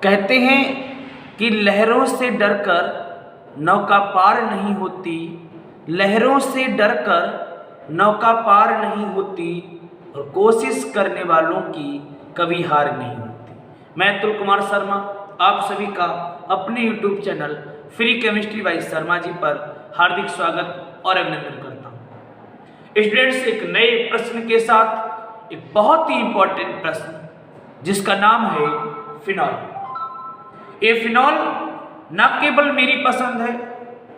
कहते हैं कि लहरों से डरकर नौका पार नहीं होती, लहरों से डरकर नौका पार नहीं होती और कोशिश करने वालों की कभी हार नहीं होती। मैं अतुल कुमार शर्मा आप सभी का अपने YouTube channel free chemistry by Sharma ji पर हार्दिक स्वागत और अभिनंदन करता हूँ। स्टूडेंट्स, एक नए प्रश्न के साथ एक बहुत ही इंपॉर्टेंट प्रश्न जिसका नाम है फिनॉल। ये फिनॉल न केवल मेरी पसंद है,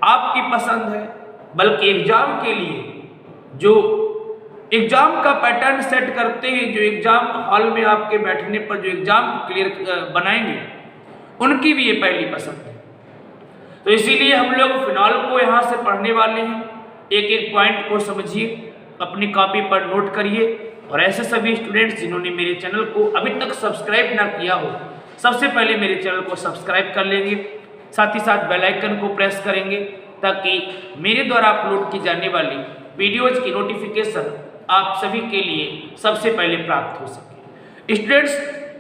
आपकी पसंद है, बल्कि एग्जाम के लिए जो एग्जाम का पैटर्न सेट करते हैं, जो एग्जाम हॉल में आपके बैठने पर जो एग्जाम क्लियर बनाएंगे, उनकी भी ये पहली पसंद है। तो इसीलिए हम लोग फिनॉल को यहाँ से पढ़ने वाले हैं। एक एक पॉइंट को समझिए, अपनी कॉपी पर नोट करिए। और ऐसे सभी स्टूडेंट्स जिन्होंने मेरे चैनल को अभी तक सब्सक्राइब ना किया हो, सबसे पहले मेरे चैनल को सब्सक्राइब कर लेंगे, साथ ही साथ बेल आइकन को प्रेस करेंगे ताकि मेरे द्वारा अपलोड की जाने वाली वीडियोज की नोटिफिकेशन आप सभी के लिए सबसे पहले प्राप्त हो सके। स्टूडेंट्स,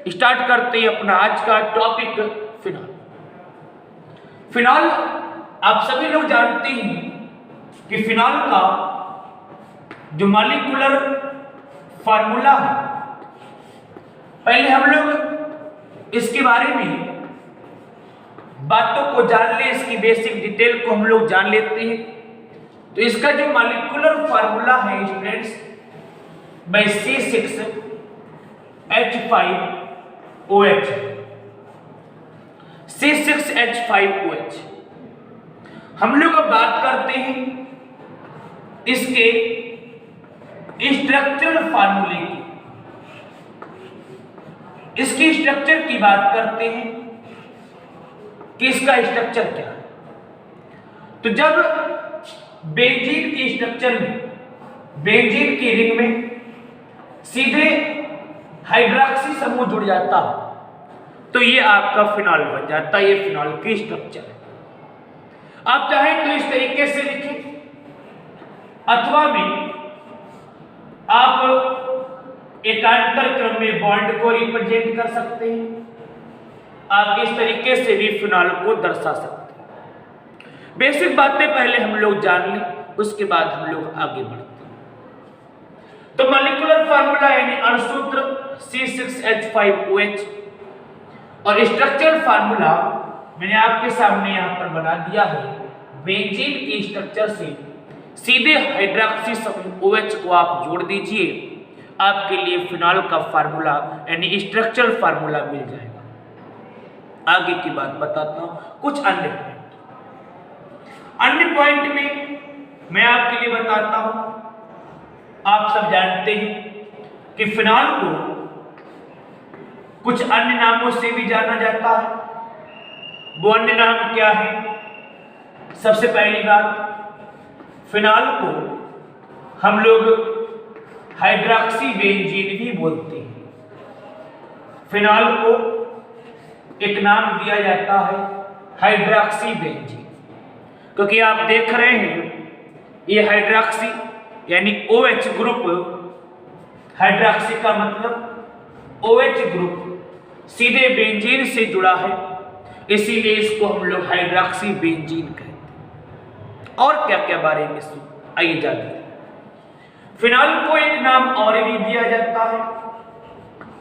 स्टार्ट करते हैं अपना आज का टॉपिक फिनॉल। फिनॉल आप सभी लोग जानते हैं कि फिनॉल का जो मॉलिक्यूलर फार्मूला है, पहले हम लोग इसके बारे में बातों को जान ले, इसकी बेसिक डिटेल को हम लोग जान लेते हैं। तो इसका जो मॉलिक्यूलर फार्मूला है स्टूडेंट्स, बाय C6H5OH, C6H5OH। हम लोग अब बात करते हैं इसके स्ट्रक्चरल फार्मूले की। इसकी स्ट्रक्चर की बात करते हैं कि इसका स्ट्रक्चर क्या है। तो जब बेंजीन की स्ट्रक्चर में, बेंजीन की रिंग में सीधे हाइड्रोक्सी समूह जुड़ जाता है तो ये आपका फिनॉल बन जाता है। ये फिनॉल की स्ट्रक्चर है। आप चाहें तो इस तरीके से लिखें, अथवा में आप एकांतर क्रम में बॉन्ड को रिप्रेजेंट कर सकते हैं। आप इस तरीके से भी फिनॉल को दर्शा सकते हैं। बेसिक बातें पहले हम लोग जान लें, उसके बाद हम लोग आगे बढ़ते हैं। तो मॉलिक्यूलर फार्मूला यानी अणुसूत्र C6H5OH और स्ट्रक्चरल फार्मूला मैंने आपके सामने यहां पर बना दिया है। बेंजीन की स्ट्रक्चर से सीधे हाइड्रोक्सी समूह OH को आप जोड़ दीजिए, आपके लिए फिनॉल का फार्मूला यानी स्ट्रक्चरल फार्मूला मिल जाएगा। आगे की बात बताता हूं, कुछ अन्य पॉइंट में मैं आपके लिए बताता हूं। आप सब जानते हैं कि फिनॉल को कुछ अन्य नामों से भी जाना जाता है। वो अन्य नाम क्या है? सबसे पहली बात, फिनॉल को हम लोग हाइड्रोक्सी बेंजीन भी बोलते हैं। फिनॉल को एक नाम दिया जाता है हाइड्रोक्सी बेंजीन, क्योंकि आप देख रहे हैं ये हाइड्रोक्सी यानी OH ग्रुप, हाइड्रोक्सी का मतलब OH ग्रुप सीधे बेंजीन से जुड़ा है, इसीलिए इसको हम लोग हाइड्रोक्सी बेंजीन कहते हैं। और क्या क्या बारे में आइए जानते हैं। फिनॉल को एक नाम और भी दिया जाता है।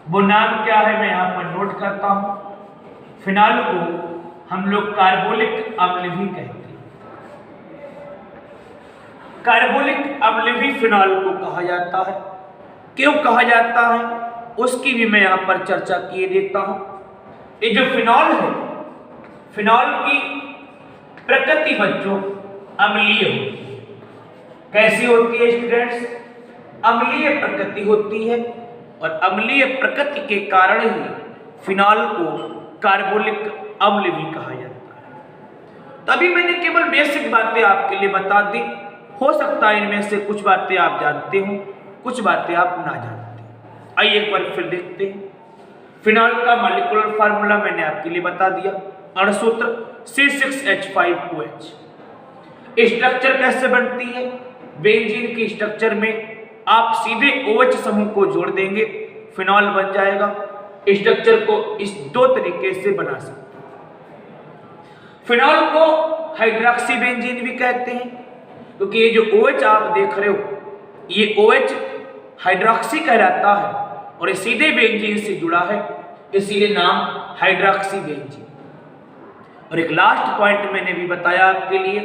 वो नाम क्या है मैं यहां पर नोट करता हूं। फिनॉल को हम लोग कार्बोलिक अम्ल भी कहते हैं। कार्बोलिक अम्ल भी फिनॉल को कहा जाता है। क्यों कहा जाता है उसकी भी मैं यहां पर चर्चा किए देता हूं। ये जो फिनॉल है, फिनॉल की प्रकृति बच्चों अम्लीय होती है। कैसी होती है स्टूडेंट्स? अम्लीय प्रकृति होती है, और अम्लीय प्रकृति के कारण ही फिनॉल को कार्बोलिक अम्ल भी कहा जाता है। तभी मैंने केवल बेसिक बातें आपके लिए बता दी। हो सकता है इनमें से कुछ बातें आप जानते हो, कुछ बातें आप ना जानते हो। आइए एक बार फिर देखते हैं। फिनॉल का मॉलिक्यूलर फार्मूला मैंने आपके लिए बता दिया, अणुसूत्र C6H5OH। स्ट्रक्चर कैसे बनती है? बेंजीन की स्ट्रक्चर में आप सीधे OH समूह को जोड़ देंगे, फिनॉल बन जाएगा। स्ट्रक्चर को इस दो तरीके से बना सकते हैं। फिनॉल को हाइड्रोक्सी बेंजीन भी कहते हैं, क्योंकि ये जो OH आप देख रहे हो ये OH हाइड्रोक्सी कहलाता है और ये सीधे बेंजीन से जुड़ा है, इसीलिए नाम हाइड्रोक्सी बेंजीन। और एक लास्ट पॉइंट मैंने भी बताया आपके लिए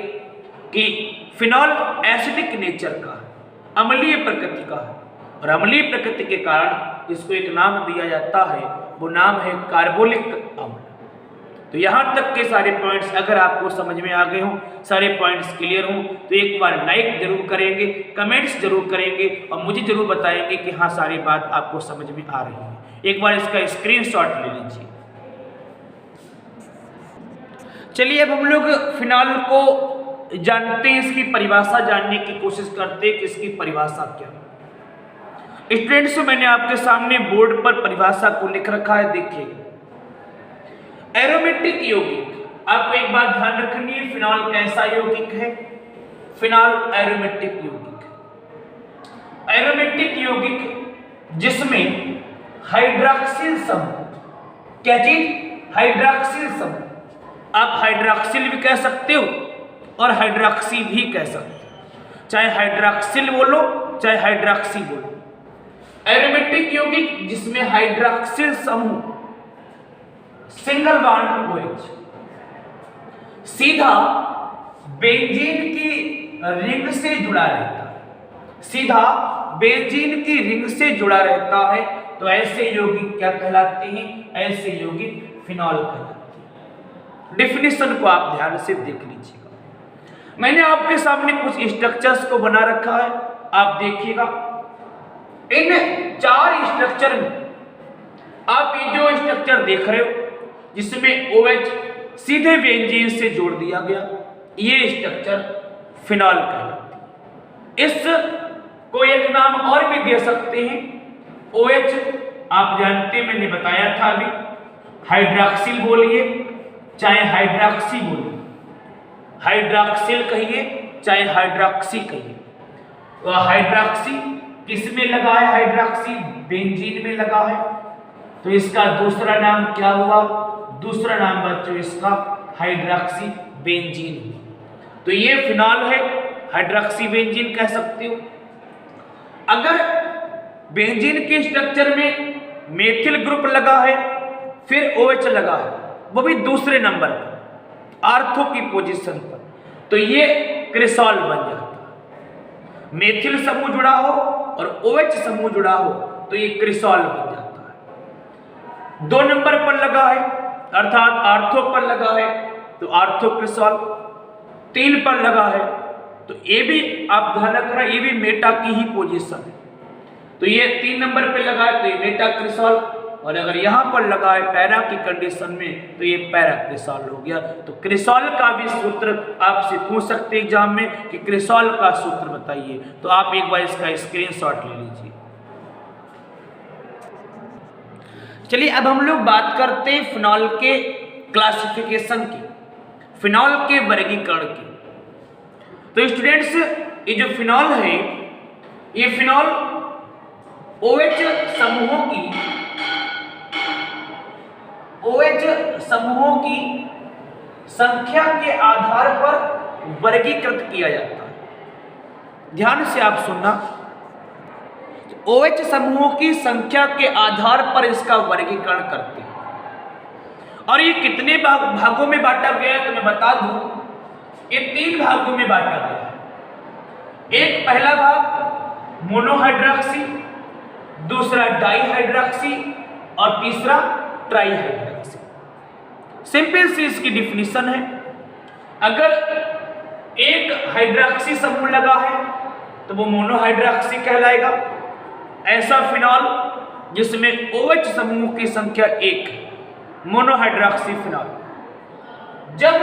कि फिनॉल एसिडिक नेचर का है, अम्लीय प्रकृति का है, और अम्लीय प्रकृति के कारण इसको एक नाम दिया जाता है, वो नाम है कार्बोलिक अम्ल। तो यहाँ तक के सारे पॉइंट्स अगर आपको समझ में आ गए हों, सारे पॉइंट्स क्लियर हों, तो एक बार लाइक जरूर करेंगे, कमेंट्स जरूर करेंगे और मुझे जरूर बताएंगे कि हाँ सारी बात आपको समझ में आ रही है। एक बार इसका स्क्रीनशॉट ले लीजिए। चलिए अब हम लोग फिनॉल को जानते हैं, इसकी परिभाषा जानने की कोशिश करते हैं कि इसकी परिभाषा क्या है। स्टूडेंट्स मैंने आपके सामने बोर्ड पर परिभाषा को लिख रखा है, देखिए। एरोमेटिक यौगिक, आपको एक बात ध्यान रखनी है, फिनॉल कैसा यौगिक है? फिनॉल एरोमेटिक यौगिक। एरोमेटिक यौगिक जिसमें हाइड्रॉक्सिल समूह, क्या चीज? हाइड्रॉक्सिल समूह। आप हाइड्रॉक्सिल भी कह सकते हो और हाइड्रॉक्सी भी कह सकते हो, चाहे हाइड्रॉक्सिल बोलो चाहे हाइड्रॉक्सी बोलो। एरोमेटिक यौगिक जिसमें हाइड्रॉक्सिल समूह सिंगल बॉन्ड OH सीधा बेंजीन की रिंग से जुड़ा रहता है, सीधा बेंजीन की रिंग से जुड़ा रहता है, तो ऐसे यौगिक क्या कहलाते हैं? ऐसे यौगिक फिनॉल कहलाते हैं। डेफिनेशन को आप ध्यान से देख लीजिएगा। मैंने आपके सामने कुछ स्ट्रक्चर्स को बना रखा है, आप देखिएगा। इन चार स्ट्रक्चर में आप ये जो स्ट्रक्चर देख रहे हो जिसमें OH सीधे बेंजीन से जोड़ दिया गया, ये स्ट्रक्चर फिनॉल कहलाती है। इस को एक नाम और भी दे सकते हैं। OH आप जानते हैं, मैंने बताया था अभी, हाइड्रॉक्सिल बोलिए चाहे हाइड्रॉक्सी बोलिए, हाइड्रॉक्सिल कहिए चाहे हाइड्रॉक्सी कहिए। तो हाइड्रॉक्सी किस में लगा है? हाइड्रॉक्सी बेंजीन में लगा है, तो इसका दूसरा नाम क्या हुआ? दूसरा नाम बच्चों इसका हाइड्रॉक्सी बेंजीन। तो ये फिनॉल है, हाइड्रॉक्सी बेंजीन कह सकते हो। अगर बेंजीन के स्ट्रक्चर में मेथिल ग्रुप लगा है, फिर OH लगा है, वो भी दूसरे नंबर पर, आर्थो की पोजीशन पर, तो ये क्रिसॉल बन जाता है। मेथिल समूह जुड़ा हो और OH समूह जुड़ा हो तो ये क्रिसॉल बन जाता है। 2 नंबर पर लगा है अर्थात आर्थो पर लगा है तो आर्थो क्रिसॉल। 3 पर लगा है तो ये भी आप ध्यान रखना, ये भी मेटा की ही पोजीशन है, तो ये 3 नंबर पे लगा है तो ये मेटा क्रिसॉल, और अगर यहाँ पर लगा है पैरा की कंडीशन में तो ये पैरा क्रिसॉल हो गया। तो क्रिसॉल का भी सूत्र आपसे पूछ सकते एग्जाम में कि क्रिसॉल का सूत्र बताइए, तो आप एक बार इसका स्क्रीनशॉट ले लीजिए। चलिए अब हम लोग बात करते हैं फिनॉल के क्लासिफिकेशन की, फिनॉल के वर्गीकरण की। तो स्टूडेंट्स ये जो फिनॉल है, ये फिनॉल OH समूहों की संख्या के आधार पर वर्गीकृत किया जाता है। ध्यान से आप सुनना, OH समूहों की संख्या के आधार पर इसका वर्गीकरण करते हैं। और ये कितने भागों में बांटा गया है तो मैं बता दूं, ये 3 भागों में बांटा गया है। एक पहला भाग मोनोहाइड्रॉक्सी, दूसरा डाईहाइड्रॉक्सी और तीसरा ट्राईहाइड्रॉक्सी। सिंपल सी इसकी डिफिनीशन है, अगर एक हाइड्रॉक्सी समूह लगा है तो वो मोनोहाइड्रॉक्सी कहलाएगा। ऐसा फिनॉल जिसमें OH समूह की संख्या 1 है, मोनोहाइड्रॉक्सी फिनॉल। जब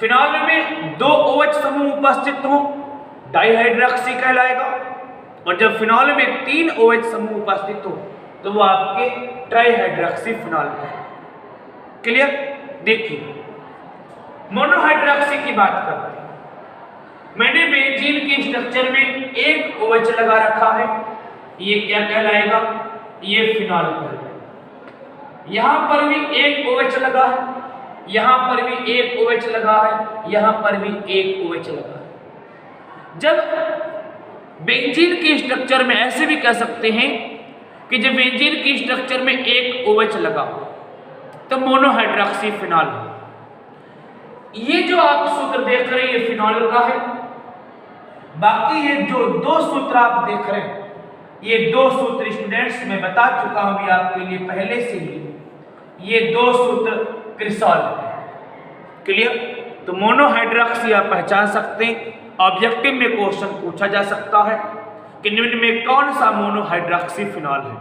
फिनॉल में 2 OH समूह उपस्थित हो डाईहाइड्रॉक्सी कहलाएगा, और जब फिनॉल में 3 OH समूह उपस्थित हो तो वो आपके ट्राईहाइड्रॉक्सी फिनॉल है। क्लियर? देखिए मोनोहाइड्रॉक्सी की बात करते हैं। मैंने बेंजीन के स्ट्रक्चर में 1 OH लगा रखा है, ये क्या कहलाएगा? ये फिनॉल कहलाएगा। यहां पर भी एक OH लगा है, यहां पर भी एक OH लगा है, यहां पर भी एक OH लगा है। जब बेंजीन की स्ट्रक्चर में ऐसे भी कह सकते हैं कि जब बेंजीन की स्ट्रक्चर में एक OH लगा तो मोनोहाइड्रॉक्सी फिनॉल। ये जो आप सूत्र देख रहे हैं ये फिनॉल का है। बाकी ये जो दो सूत्र आप देख रहे हैं ये दो सूत्र स्टूडेंट्स मैं बता चुका हूं भी आपके लिए पहले से ही, ये दो सूत्र क्रिसॉल के। क्लियर? तो मोनोहाइड्रॉक्सी आप पहचान सकते हैं। ऑब्जेक्टिव में क्वेश्चन पूछा जा सकता है कि निम्न में कौन सा मोनोहाइड्रॉक्सी फिनॉल है।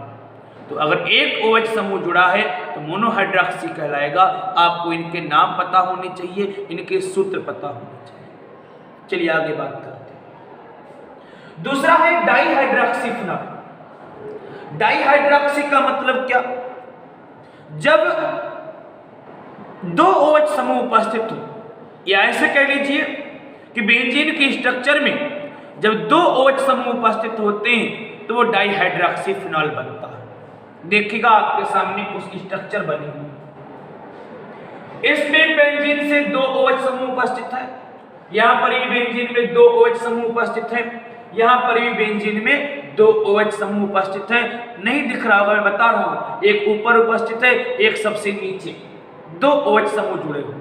तो अगर एक OH समूह जुड़ा है तो मोनोहाइड्रॉक्सी कहलाएगा। आपको इनके नाम पता होने चाहिए, इनके सूत्र पता होने चाहिए। चलिए आगे बात करते हैं। दूसरा है डाइहाइड्रॉक्सी फिनॉल। डाइहाइड्रॉक्सी का मतलब क्या? जब दो OH समूह उपस्थित हो, या ऐसे कह लीजिए कि बेंजीन की स्ट्रक्चर में जब दो OH समूह उपस्थित होते हैं तो वो डाइहाइड्रॉक्सी फिनॉल बनता है। देखिएगा आपके सामने कुछ स्ट्रक्चर बनी हुई, इसमें बेंजीन से दो OH समूह उपस्थित है, यहां पर ही बेंजीन में दो OH समूह उपस्थित है, यहां पर भी बेंजीन में दो OH समूह उपस्थित है। नहीं दिख रहा होगा, मैं बता रहा हूं, एक ऊपर उपस्थित है, एक सबसे नीचे, दो OH समूह जुड़े हुए।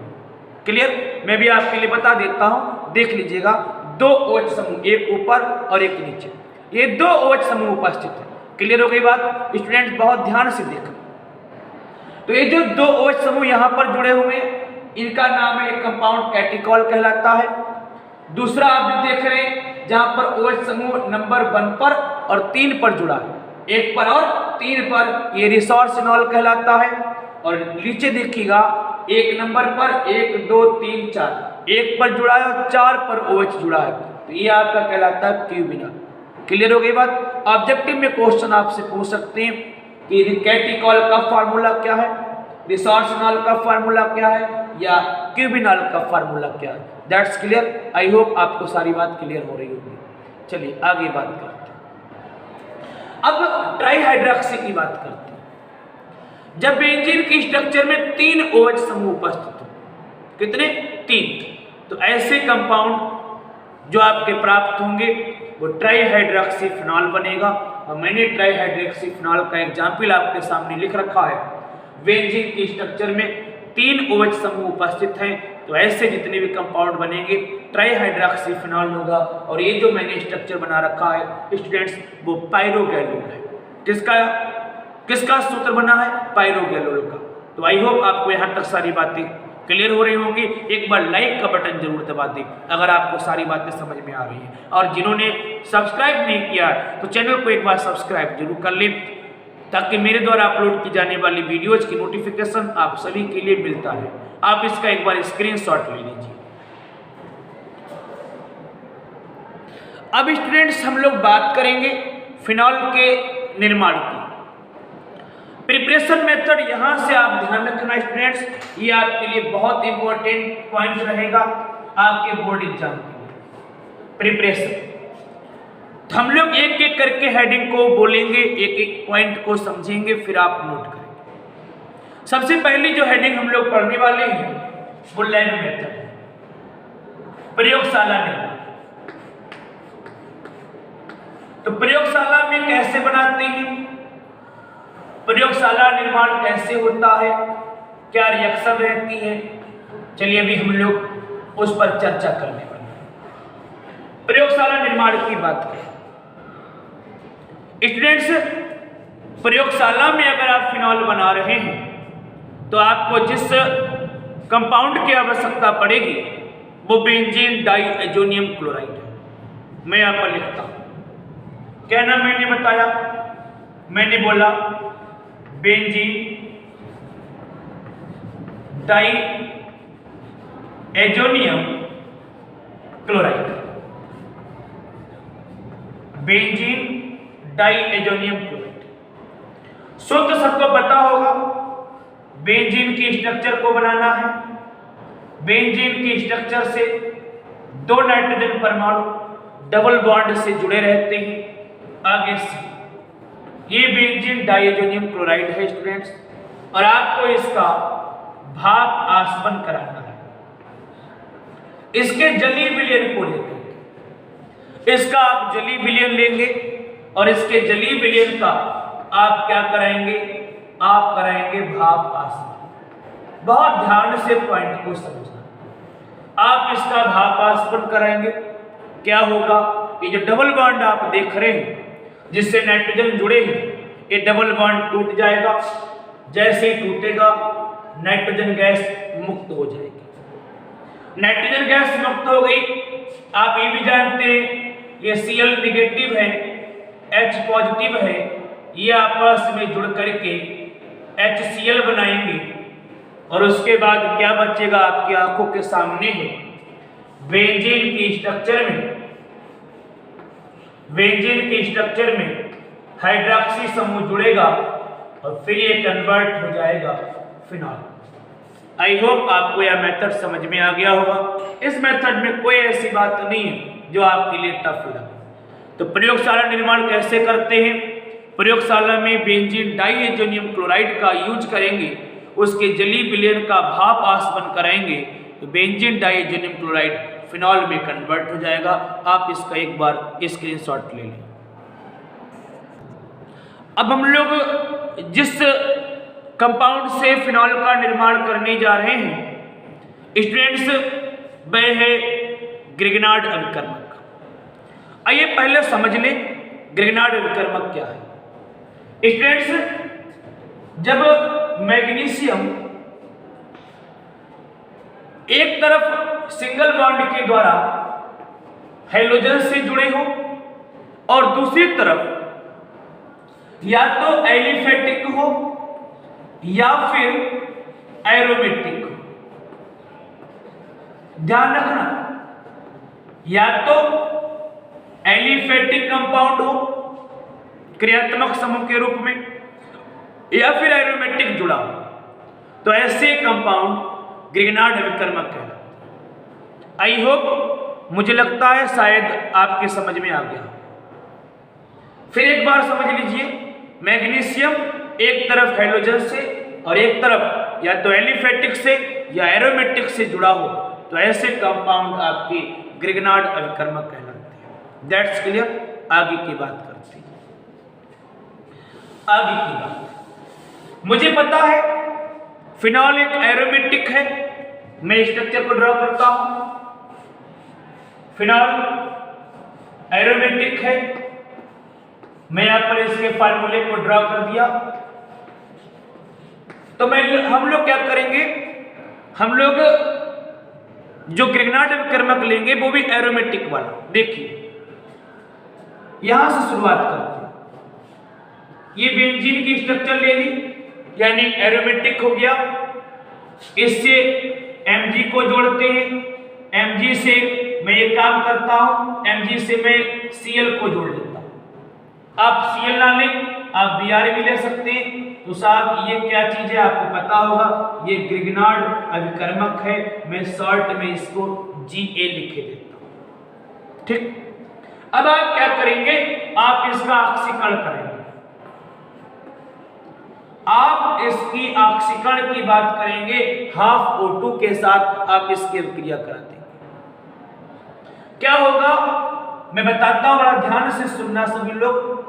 क्लियर? मैं भी आपके लिए बता देता हूं, देख लीजिएगा। दो OH समूह, एक ऊपर और एक नीचे, ये दो OH समूह उपस्थित है। क्लियर हो गई बात? स्टूडेंट बहुत ध्यान से देखो। तो ये जो दो OH समूह यहां पर जुड़े हुए इनका नाम है, एक कंपाउंड कैटिकॉल कहलाता है। दूसरा आप देख रहे हैं जहां पर OH समूह नंबर 1 पर और 3 पर जुड़ा है, 1 पर और 3 पर, ये रिसोर्सिनॉल कहलाता है। और नीचे देखिएगा 1 नंबर पर 1 2 3 4, 1 पर जुड़ा है और 4 पर OH जुड़ा है, तो ये आपका कहलाता है क्यूबिनॉल। क्लियर हो गई बात? ऑब्जेक्टिव में क्वेश्चन आपसे पूछ सकते हैं कि कैटिकॉल का फार्मूला क्या है, रिसोर्सिनॉल का फार्मूला क्या है, या क्यूबिनॉल का फार्मूला क्या है। That's clear. आई होप आपको सारी बात क्लियर हो रही होगी। चलिए आगे बात करते हैं। अब ट्राइहाइड्रॉक्सी की बात करते हैं। जब बेंजीन की स्ट्रक्चर में 3 OH समूह उपस्थित हो, कितने? 3, तो ऐसे कंपाउंड जो आपके प्राप्त होंगे वो ट्राइहाइड्रॉक्सी फिनॉल बनेगा। और मैंने ट्राइहाइड्रॉक्सी फिनॉल का एग्जाम्पल आपके सामने लिख रखा है। बेंजीन की स्ट्रक्चर में 3 OH समूह उपस्थित हैं, तो ऐसे जितने भी कंपाउंड बनेंगे ट्राइहाइड्रॉक्सी फिनॉल होगा। और ये जो मैंने स्ट्रक्चर बना रखा है स्टूडेंट्स, वो पायरोगैलोल है। किसका सूत्र बना है? पायरोगैलोल का। तो आई होप आपको यहाँ तक सारी बातें क्लियर हो रही होंगी। एक बार लाइक का बटन जरूर दबा दें अगर आपको सारी बातें समझ में आ रही हैं। और जिन्होंने सब्सक्राइब नहीं किया तो चैनल को एक बार सब्सक्राइब जरूर कर लें, ताकि मेरे द्वारा अपलोड की जाने वाली वीडियोज की नोटिफिकेशन आप सभी के लिए मिलता है। आप इसका एक बार स्क्रीनशॉट ले लीजिए। अब स्टूडेंट्स हम लोग बात करेंगे फिनॉल के निर्माण की। प्रिपरेशन मेथड यहां से आप ध्यान रखना स्टूडेंट्स, ये आपके लिए बहुत इंपॉर्टेंट पॉइंट रहेगा आपके बोर्ड एग्जाम के लिए। प्रिपरेशन, तो हम लोग एक एक करके हेडिंग को बोलेंगे, एक एक पॉइंट को समझेंगे, फिर आप नोट करेंगे। सबसे पहली जो हेडिंग हम लोग पढ़ने वाले हैं वो लैब मेथड, प्रयोगशाला निर्माण। तो प्रयोगशाला में कैसे बनाते हैं, प्रयोगशाला निर्माण कैसे होता है, क्या रिएक्शन रहती है, चलिए अभी हम लोग उस पर चर्चा करने वाले हैं। प्रयोगशाला निर्माण की बात करें स्टूडेंट्स, प्रयोगशाला में अगर आप फिनॉल बना रहे हैं तो आपको जिस कंपाउंड की आवश्यकता पड़ेगी वो बेंजीन डाइएजोनियम क्लोराइड है। मैं यहाँ पर लिखता हूं, क्या नाम मैंने बताया? मैंने बोला benzene diazonium chloride, benzene diazonium chloride. सूत्र सबको पता होगा, बेंजीन की स्ट्रक्चर को बनाना है। बेंजीन की स्ट्रक्चर से 2 नाइट्रोजन परमाणु डबल बॉन्ड से जुड़े रहते हैं। आगे से ये बेंजीन डाइएजोनियम क्लोराइड है स्टूडेंट्स। और आपको इसका भाप आसवन कराना है। इसके जली विलयन को लेकर इसका आप जली विलयन लेंगे और इसके जली विलयन का आप क्या कराएंगे, आप कराएंगे भाप आसवन। बहुत ध्यान से पॉइंट को समझना। आप इसका भाप आसवन कराएंगे, क्या होगा, ये जो डबल बॉन्ड आप देख रहे हैं जिससे नाइट्रोजन जुड़े हैं, ये डबल बॉन्ड टूट जाएगा। जैसे ही टूटेगा नाइट्रोजन गैस मुक्त हो जाएगी। नाइट्रोजन गैस मुक्त हो गई। आप ये भी जानते हैं ये Cl निगेटिव है, H पॉजिटिव है, ये आपस में जुड़ करके HCl बनाएंगे और उसके बाद क्या बचेगा आपकी आंखों के सामने है, बेंजीन के स्ट्रक्चर में हाइड्रोक्सी समूह जुड़ेगा और फिर ये कन्वर्ट हो जाएगा फिनॉल। आई होप आपको यह मेथड समझ में आ गया होगा। इस मेथड में कोई ऐसी बात नहीं है जो आपके लिए टफ लगे। तो प्रयोगशाला निर्माण कैसे करते हैं, प्रयोगशाला में बेंजीन डाइएजोनियम क्लोराइड का यूज करेंगे, उसके जली विलयन का भाप आसवन कराएंगे तो बेंजीन डाइएजोनियम क्लोराइड फिनॉल में कन्वर्ट हो जाएगा। आप इसका एक बार स्क्रीनशॉट ले लें। अब हम लोग जिस कंपाउंड से फिनॉल का निर्माण करने जा रहे हैं स्टूडेंट्स, वह है ग्रिग्नार्ड अभिकर्मक। आइए पहले समझ लें ग्रिग्नार्ड अभिकर्मक क्या है। स्टूडेंट्स, जब मैग्नीशियम एक तरफ सिंगल बॉन्ड के द्वारा हैलोजन से जुड़े हो और दूसरी तरफ या तो एलिफेटिक हो या फिर एरोमेटिक हो, ध्यान रखना, या तो एलिफेटिक कंपाउंड हो क्रियात्मक समूह के रूप में या फिर एरोमेटिक जुड़ा हो, तो ऐसे कंपाउंड ग्रिग्नार्ड अभिकर्मक कहलाते। आई होप, मुझे लगता है शायद आपके समझ में आ गया। फिर एक बार समझ लीजिए, मैग्नीशियम एक तरफ हैलोजन से और एक तरफ या तो एलिफेटिक से या एरोमेटिक से जुड़ा हो, तो ऐसे कंपाउंड आपके ग्रिग्नार्ड अभिकर्मक कहलाते हैं। That's clear. आगे की बात करते हैं। आगे की बात, मुझे पता है फिनॉल एक एरोमेटिक है। मैं स्ट्रक्चर को ड्रॉ करता हूं। फिनॉल एरोमेटिक है, मैं यहां पर इसके फार्मूले को ड्रॉ कर दिया। तो हम लोग क्या करेंगे, हम लोग जो ग्रिग्नार्ड अभिकर्मक लेंगे वो भी एरोमेटिक वाला। देखिए यहां से शुरुआत करते हैं। ये बेंजीन की स्ट्रक्चर ले ली, यानी एरोमेटिक हो गया। इससे Mg को जोड़ते हैं, Mg से मैं ये काम करता हूं, Mg से मैं Cl को जोड़ देता हूं। आप Cl ना लें, आप Br भी ले सकते हैं। तो साहब ये क्या चीज है आपको पता होगा, ये ग्रिग्नार्ड अभिकर्मक है। मैं शॉर्ट में इसको Ga लिखे देता हूं। ठीक, अब आप क्या करेंगे, आप इसका ऑक्सीकरण करेंगे। आप इसकी ऑक्सीकरण की बात करेंगे, हाफ O2 के साथ आप इसकी क्रिया कराते हैं। क्या होगा मैं बताता हूं, बड़ा ध्यान से सुनना सभी लोग।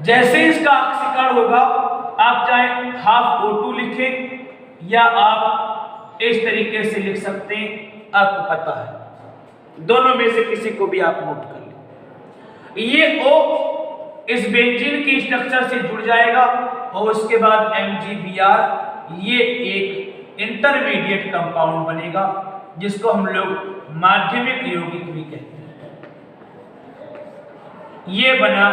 जैसे इसका ऑक्सीकरण होगा, आप चाहे हाफ O2 लिखें या आप इस तरीके से लिख सकते हैं, आपको पता है। दोनों में से किसी को भी आप नोट कर लें। ये O इस बेंजीन की स्ट्रक्चर से जुड़ जाएगा और उसके बाद MgBr, ये एक इंटरमीडिएट कंपाउंड बनेगा जिसको हम लोग माध्यमिक यौगिक भी कहते हैं। ये बना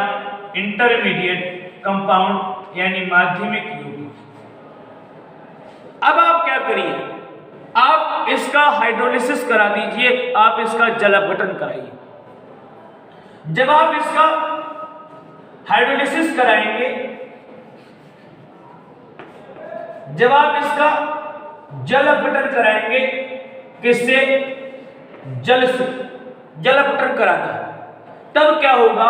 इंटरमीडिएट कंपाउंड यानी माध्यमिक यौगिक। अब आप क्या करिए, आप इसका हाइड्रोलिसिस करा दीजिए, आप इसका जल अपघटन कराइए। जब आप इसका हाइड्रोलिसिस कराएंगे, जब आप इसका जल अपघटन कराएंगे, किससे, जल से, जल अपघटन कराना, तब क्या होगा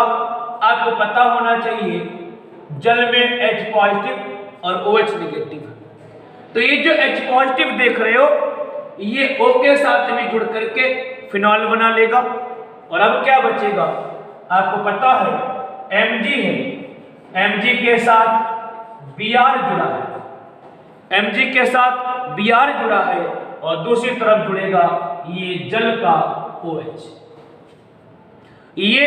आपको पता होना चाहिए, जल में H पॉजिटिव और OH नेगेटिव है। तो ये जो H पॉजिटिव देख रहे हो ये O के साथ में जुड़ करके फिनॉल बना लेगा। और अब क्या बचेगा, आपको पता है Mg है, Mg के साथ Br जुड़ा है, Mg के साथ Br जुड़ा है और दूसरी तरफ जुड़ेगा ये जल का OH। ये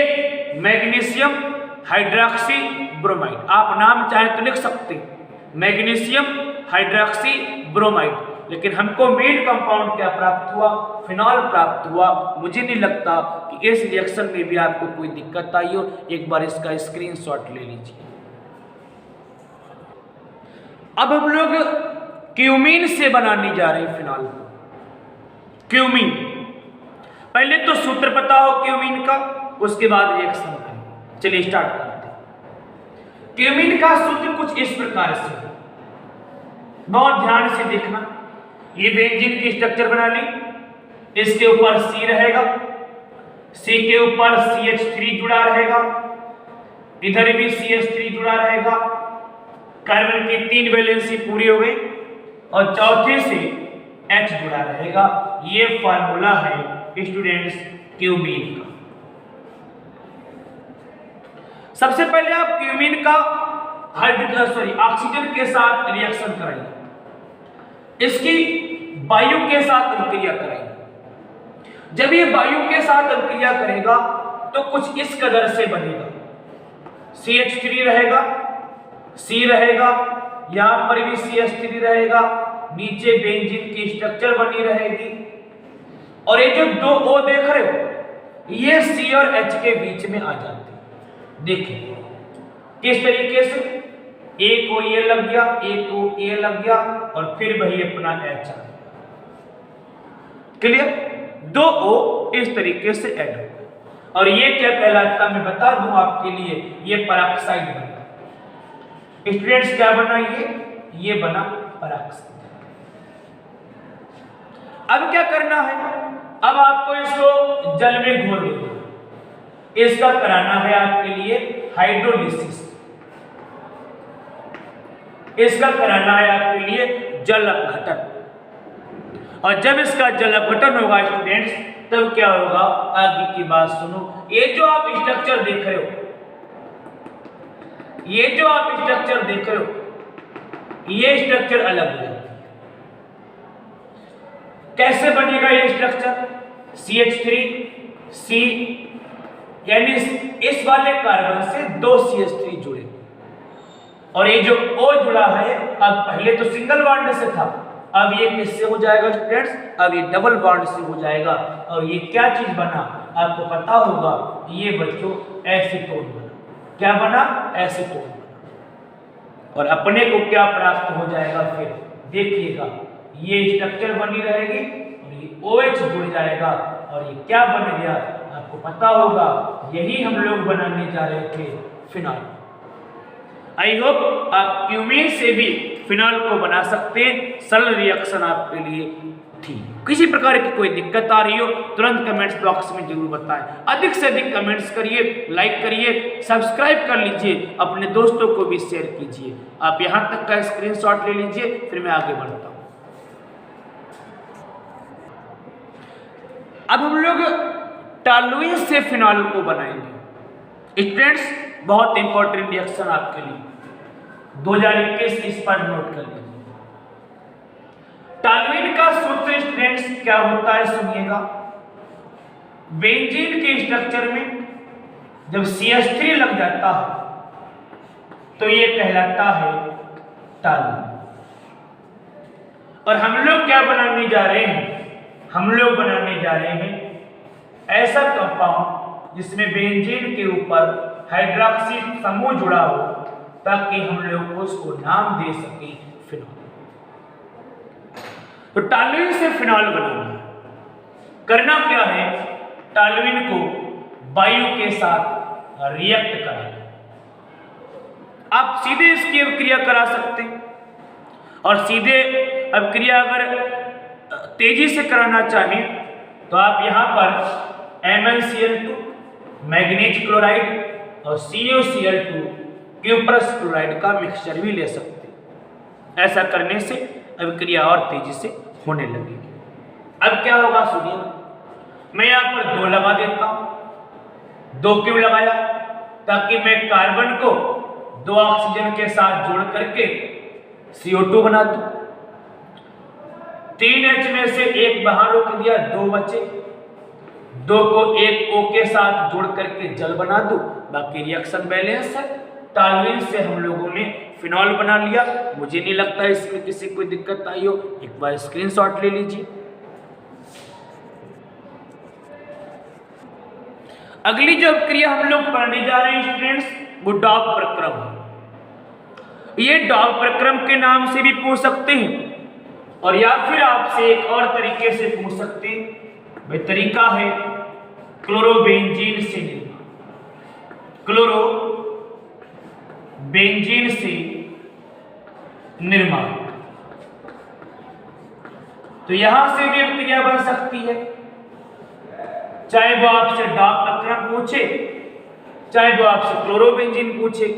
मैग्नीशियम हाइड्रोक्सी ब्रोमाइड, आप नाम चाहे तो लिख सकते हैं मैग्नीशियम हाइड्रोक्सी ब्रोमाइड, लेकिन हमको मेन कंपाउंड क्या प्राप्त हुआ, फिनॉल प्राप्त हुआ। मुझे नहीं लगता कि इस रिएक्शन में भी आपको कोई दिक्कत आई हो। एक बार इसका स्क्रीनशॉट ले लीजिए। अब हम लोग क्यूमीन से बनाने जा रहे हैं फिनॉल को। क्यूमीन, पहले तो सूत्र पता हो क्यूमीन का, उसके बाद रिएक्शन करें। चलिए स्टार्ट करते हैं। क्यूमीन का सूत्र कुछ इस प्रकार से, बहुत ध्यान से देखना। ये बेंजीन की स्ट्रक्चर बना ली, इसके ऊपर C रहेगा, C के ऊपर CH3 जुड़ा रहेगा, इधर भी CH3 जुड़ा रहेगा। कार्बन की 3 वैलेंसी पूरी हो गई और चौथे से H जुड़ा रहेगा। ये फार्मूला है स्टूडेंट्स क्यूमीन का। सबसे पहले आप क्यूमीन का ऑक्सीजन के साथ रिएक्शन कराइए, इसकी वायु के साथ अभिक्रिया कराइए। जब ये वायु के साथ अभिक्रिया करेगा तो कुछ इस कदर से बनेगा, CH3 रहेगा, C रहेगा, यहां पर भी CH3 रहेगा, नीचे बेंजीन की स्ट्रक्चर बनी रहेगी। और ये जो 2 O देख रहे हो ये C और H के बीच में आ जाते हैं। देखिए किस तरीके से, एक को ये लग गया, एक को ये लग गया और फिर वही अपना H आ गया। क्लियर, 2 O इस तरीके से ऐड हो गए। और ये क्या कहलाता, मैं बता दूं आपके लिए, ये पेरोक्साइड बना। स्टूडेंट्स क्या बना, ये बना पेरोक्साइड। अब क्या करना है, अब आपको इसको जल में घोल देना, इसका कराना है आपके लिए हाइड्रोलिसिस, इसका कराना है आपके लिए जल अपघटन। और जब इसका जल अपघटन होगा स्टूडेंट्स, तब क्या होगा, आगे की बात सुनो। ये जो आप स्ट्रक्चर देख रहे हो, ये जो आप स्ट्रक्चर देख रहे हो, ये स्ट्रक्चर अलग है। कैसे बनेगा ये स्ट्रक्चर, CH3 C, यानी इस वाले कार्बन से 2 CH3 जुड़े और ये जो O जुड़ा है, अब पहले तो सिंगल बॉन्ड से था, अब ये किससे हो जाएगा स्टूडेंट्स, अब ये डबल बॉन्ड से हो जाएगा। और ये क्या चीज बना, आपको पता होगा, ये बच्चों एसीटोन बना। क्या बना, एसीटोन बना। और अपने को क्या प्राप्त हो जाएगा, फिर देखिएगा ये स्ट्रक्चर बनी रहेगी और ये OH जुड़ जाएगा और ये क्या बन गया, आपको पता होगा, यही हम लोग बनाने जा रहे थे फिनॉल। आई होप आप क्यूमीन से भी फिनॉल को बना सकते हैं। सरल रिएक्शन आपके लिए थी। किसी प्रकार की कोई दिक्कत आ रही हो तुरंत कमेंट्स बॉक्स में जरूर बताएं। अधिक से अधिक कमेंट्स करिए, लाइक करिए, सब्सक्राइब कर लीजिए, अपने दोस्तों को भी शेयर कीजिए। आप यहां तक का स्क्रीनशॉट ले लीजिए, फिर मैं आगे बढ़ता हूं। अब हम लोग टॉलुइन से फिनॉल को बनाएंगे। स्टूडेंट्स बहुत इंपॉर्टेंट रिएक्शन आपके लिए 2021 इस पर नोट कर लीजिए। टॉलुइन का सूत्र स्टूडेंट्स क्या होता है, सुनिएगा। बेंजीन के स्ट्रक्चर में जब CH3 लग जाता है तो ये कहलाता है टॉलुइन। और हम लोग क्या बनाने जा रहे हैं, हम लोग बनाने जा रहे हैं ऐसा कंपाउंड जिसमें बेंजीन के ऊपर हाइड्रोक्सी समूह जुड़ा हो, ताकि हम लोग उसको नाम दे सके फिनॉल। तो टॉलुइन से फिनॉल बनाना, करना क्या है, टॉलुइन को वायु के साथ रिएक्ट कराना। आप सीधे इसकी अभिक्रिया करा सकते हैं और सीधे अभिक्रिया अगर तेजी से कराना चाहें तो आप यहां पर MnCl2 मैग्नीज क्लोराइड और CuCl2 क्यूप्रस क्लोराइड का मिक्सचर भी ले सकते हैं। ऐसा करने से अभिक्रिया और तेजी से होने लगेगी। अब क्या होगा सुनिए, मैं यहाँ पर 2 लगा देता हूं। 2 क्यों लगाया? ताकि मैं कार्बन को 2 ऑक्सीजन के साथ जोड़ करके CO2 बना दूं। 3H में से 1 बाहर रोक दिया, 2 बचे। 2 को 1 O के साथ जोड़ करके जल बना दूं, बाकी रिएक्शन बैलेंस है। टॉलरेंस से हम लोगों ने फिनॉल बना लिया। मुझे नहीं लगता इसमें किसी कोई दिक्कत आई हो। एक बार स्क्रीनशॉट ले लीजिए। अगली जो क्रिया हम लोग पढ़ने जा रहे हैं स्टूडेंट्स, वो डॉक प्रक्रम है। ये डॉक प्रक्रम के नाम से भी पूछ सकते हैं और या फिर आपसे एक और तरीके से पूछ सकते हैं। वह तरीका है क्लोरोबेंजीन से निर्माण। क्लोरोबेंजीन से निर्माण, तो यहां से भी क्रिया बन सकती है। चाहे वो आपसे डॉक प्रक्रम पूछे, चाहे वो आपसे क्लोरोबेंजीन पूछे,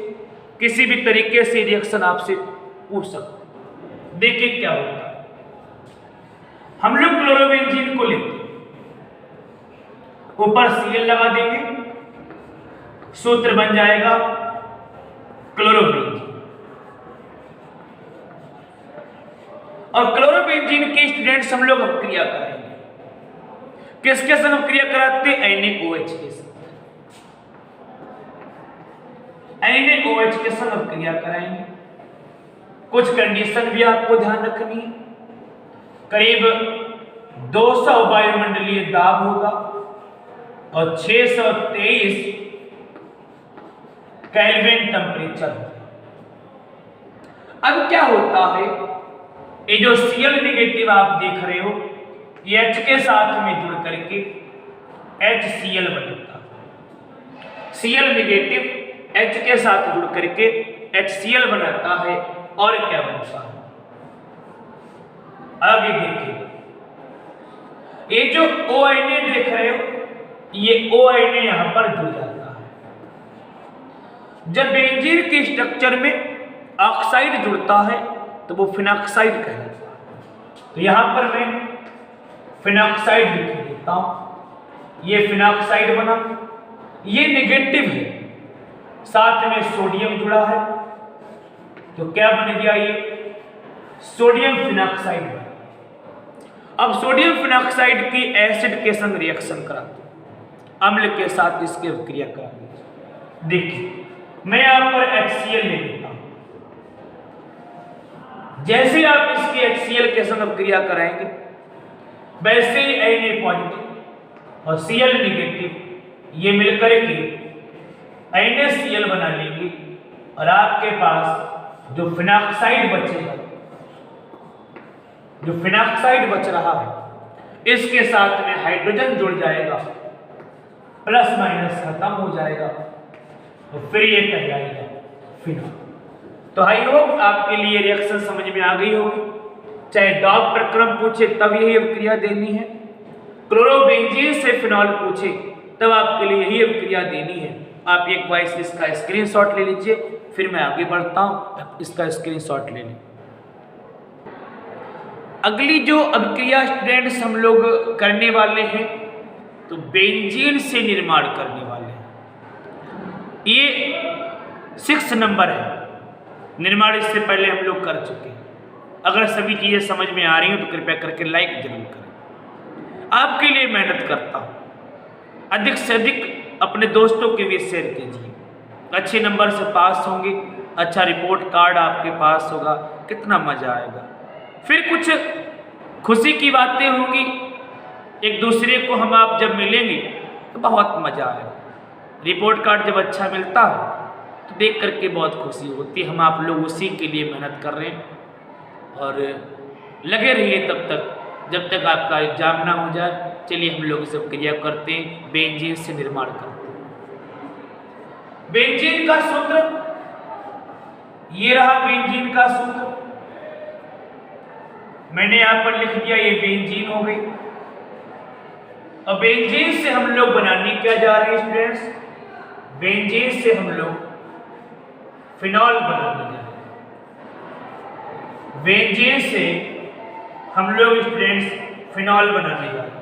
किसी भी तरीके से रिएक्शन आपसे पूछ सकते। देखिए क्या होता है। हम लोग क्लोरोबेंजीन को लेते हैं, ऊपर Cl लगा देंगे, सूत्र बन जाएगा क्लोरोबेंजीन। और क्लोरोबेंजीन के स्टूडेंट्स हम लोग क्रिया करेंगे। किसके संग क्रिया कराते हैं? NaOH के साथ। NaOH के संग क्रिया कराएंगे। कुछ कंडीशन भी आपको ध्यान रखनी है। करीब 200 वायुमंडलीय दाब होगा और 623 केल्विन टेम्परेचर। अब क्या होता है, ये जो Cl नेगेटिव आप देख रहे हो, ये H के साथ में जुड़ करके HCl बनता है। Cl नेगेटिव H के साथ जुड़ करके HCl बनाता है। और क्या बनता है आगे देखिए, ये जो ONA देख रहे हो, ये ONA यहां पर जुड़ जाता है। जब बेंजीन के स्ट्रक्चर में ऑक्साइड जुड़ता है तो वो फिनॉक्साइड कहलाता है। तो यहां पर मैं फिनॉक्साइड लिख देता हूं। ये फिनॉक्साइड बना, ये नेगेटिव है, साथ में सोडियम जुड़ा है, तो क्या बन गया? ये सोडियम फिनॉक्साइड बना। अब सोडियम फिनॉक्साइड की एसिड के संग रिएक्शन कराते हैं, अम्ल के साथ इसकी क्रिया कराते। देखिए मैं यहां पर HCl ले लेता हूं। जैसे आप इसकी HCl के संग क्रिया कराएंगे, वैसे ही Na पॉजिटिव और Cl नेगेटिव ये मिलकर के NaCl बना लेंगे और आपके पास जो फिनॉक्साइड बचेगा, जो फिनॉक्साइड बच रहा है, इसके साथ में हाइड्रोजन जुड़ जाएगा, प्लस माइनस खत्म हो जाएगा और फिर ये कहलाएगा फिनॉल। तो आई होप आपके लिए रिएक्शन समझ में आ गई होगी। चाहे डॉक प्रक्रम पूछे तब यही अभिक्रिया देनी है, क्लोरोबेंजीन से फिनॉल पूछे तब आपके लिए यही अभिक्रिया देनी है। आप एक बार इसका स्क्रीनशॉट ले लीजिए, फिर मैं आगे बढ़ता हूं। इसका स्क्रीनशॉट ले लें। अगली जो अभिक्रिया स्टूडेंट्स हम लोग करने वाले हैं, तो बेंजीन से निर्माण करने वाले हैं। ये 6 नंबर है। निर्माण इससे पहले हम लोग कर चुके हैं। अगर सभी चीजें समझ में आ रही हो तो कृपया करके लाइक जरूर करें। आपके लिए मेहनत करता हूं, अधिक से अधिक अपने दोस्तों के लिए शेयर कीजिए। अच्छे नंबर से पास होंगे, अच्छा रिपोर्ट कार्ड आपके पास होगा, कितना मजा आएगा। फिर कुछ खुशी की बातें होंगी, एक दूसरे को हम आप जब मिलेंगे तो बहुत मजा आएगा। रिपोर्ट कार्ड जब अच्छा मिलता है तो देख करके बहुत खुशी होती है। हम आप लोग उसी के लिए मेहनत कर रहे हैं और लगे रहिए तब तक जब तक आपका एग्जाम ना हो जाए। चलिए हम लोग सब क्रिया करते हैं, बेंजीन से निर्माण करते हैं। बेंजीन का सूत्र ये रहा। बेंजीन का सूत्र मैंने यहां पर लिख दिया, ये बेंजीन हो गई। और बेंजीन से हम लोग बनाने क्या जा रहे हैं स्टूडेंट्स? बेंजीन से हम लोग फिनॉल बनाने जा रहे हैं। बेंजीन से हम लोग स्टूडेंट्स फिनॉल बनाने जा रहे हैं।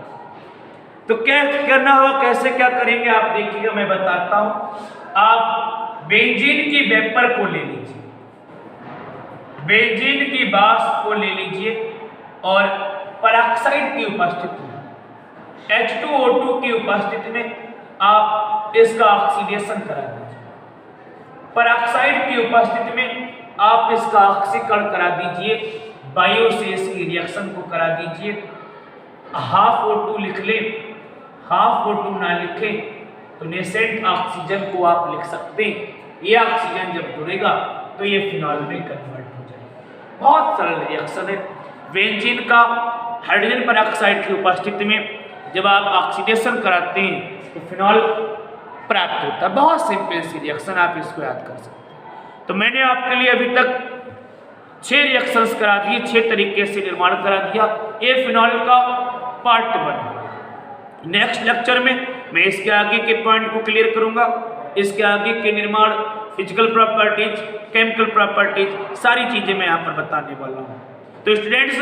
तो क्या करना होगा, कैसे क्या करेंगे आप देखिएगा, मैं बताता हूं। आप बेंजीन की वेपर को ले लीजिए, बेंजीन की वाष्प को ले लीजिए और पेरोक्साइड की उपस्थिति में, H2O2 की उपस्थिति में आप इसका ऑक्सीडेशन करा दीजिए। पेरोक्साइड की उपस्थिति में आप इसका ऑक्सीकरण करा दीजिए, बायो से इसकी रिएक्शन को करा दीजिए। हाफ O2 लिख ले, हाफ O2 ना लिखे तो नेसेंट ऑक्सीजन को आप लिख सकते हैं। ये ऑक्सीजन जब जुड़ेगा तो ये फिनॉल में कन्वर्ट हो जाएगा। बहुत सरल रिएक्शन है। बेंजीन का हाइड्रोजन पेरोक्साइड की उपस्थिति में जब आप ऑक्सीडेशन कराते हैं तो फिनॉल प्राप्त होता है। बहुत सिंपल सी रिएक्शन, आप इसको याद कर सकते हैं। तो मैंने आपके लिए अभी तक 6 रिएक्शंस करा दिए, 6 तरीके से निर्माण करा दिया। ये फिनॉल का पार्ट 1। नेक्स्ट लेक्चर में मैं इसके आगे के पॉइंट को क्लियर करूंगा, इसके आगे के निर्माण, फिजिकल प्रॉपर्टीज, केमिकल प्रॉपर्टीज, सारी चीजें मैं यहाँ पर बताने वाला हूँ। तो स्टूडेंट्स,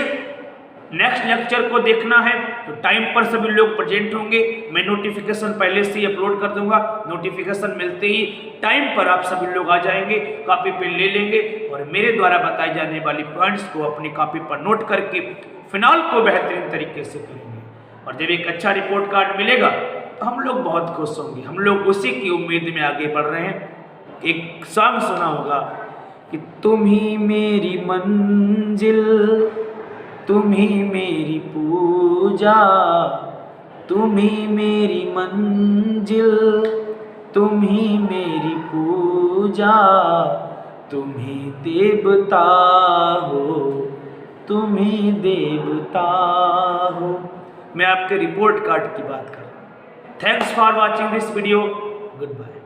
नेक्स्ट लेक्चर को देखना है तो टाइम पर सभी लोग प्रेजेंट होंगे। मैं नोटिफिकेशन पहले से ही अपलोड कर दूंगा। नोटिफिकेशन मिलते ही टाइम पर आप सभी लोग आ जाएंगे, कॉपी पेन ले लेंगे और मेरे द्वारा बताई जाने वाली पॉइंट्स को अपनी कॉपी पर नोट करके फिनॉल को बेहतरीन तरीके से करेंगे। और जब एक अच्छा रिपोर्ट कार्ड मिलेगा तो हम लोग बहुत खुश होंगे। हम लोग उसी की उम्मीद में आगे बढ़ रहे हैं। एक सॉन्ग सुना होगा कि तुम ही मेरी मंजिल, तुम ही मेरी पूजा, तुम ही मेरी मंजिल, तुम ही मेरी पूजा, तुम ही देवता हो, तुम ही देवता हो। मैं आपके रिपोर्ट कार्ड की बात कर रहा हूँ। Thanks for watching this video. Good bye.